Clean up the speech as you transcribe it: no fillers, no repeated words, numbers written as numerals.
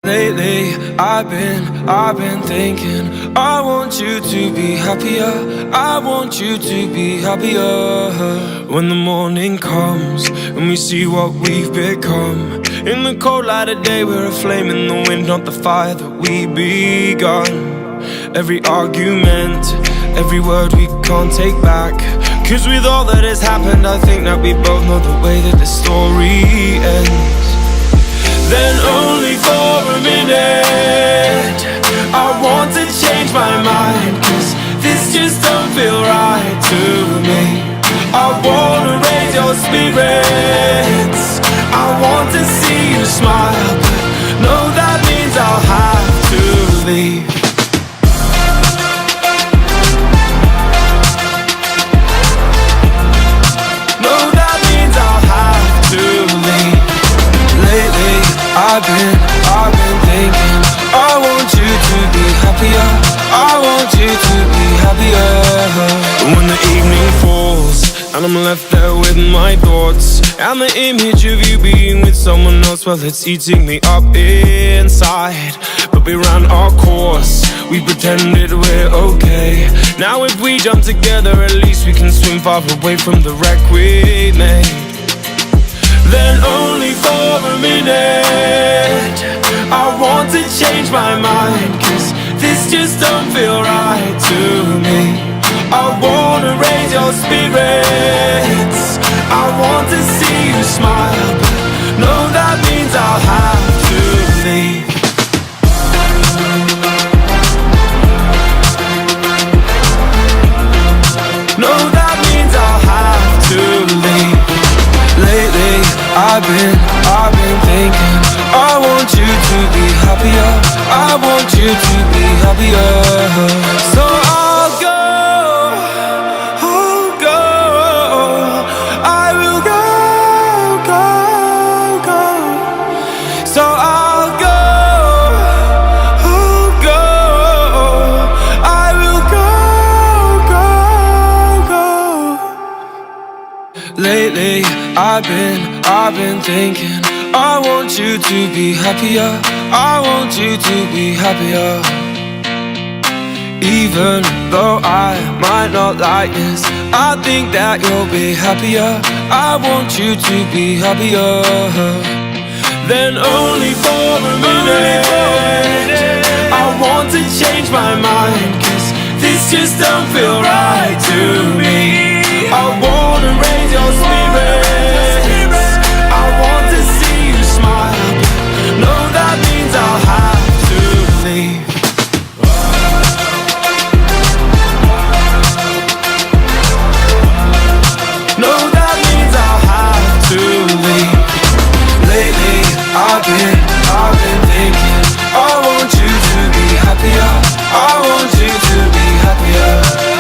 Lately, I've been thinking, I want you to be happier, I want you to be happier. When the morning comes, and we see what we've become. In the cold light of day, we're a flame in the wind, not the fire that we begun. Every argument, every word we can't take back. Cause with all that has happened, I think that we both know the way that the story ends. Then only for a minute I want to change my mind, cause this just don't feel right to me. I wanna raise your spirits, I want to see you smile, but no, that means I'll have to leave. No, that means I'll have to leave. Lately, I've been thinking, I want you to be happier, I want you to be happier. When the evening falls and I'm left there with my thoughts, and the image of you being with someone else, well, it's eating me up inside. But we ran our course, we pretended we're okay. Now if we jump together, at least we can swim far away from the wreck we made. Then only for a minute I want to change my mind, cause this just don't feel right to me. I wanna raise your spirits, I want to see you smile, but no, that means I'll have to leave. No, that means I'll have to leave. Lately, I've been thinking, I want you to be happier, I want you to be happier. So I'll go, I will go. So I'll go, I will go. Lately, I've been thinking, I want you to be happier, I want you to be happier. Even though I might not like this, I think that you'll be happier, I want you to be happier. Then only for a minute I want to change my mind, cause this just don't feel right to me. I wanna raise your spirits, I want to see you smile, but no, that means I'll have to leave. No, that means I'll have to leave. Lately, I've been thinking, I want you to be happier, I want you to be happier.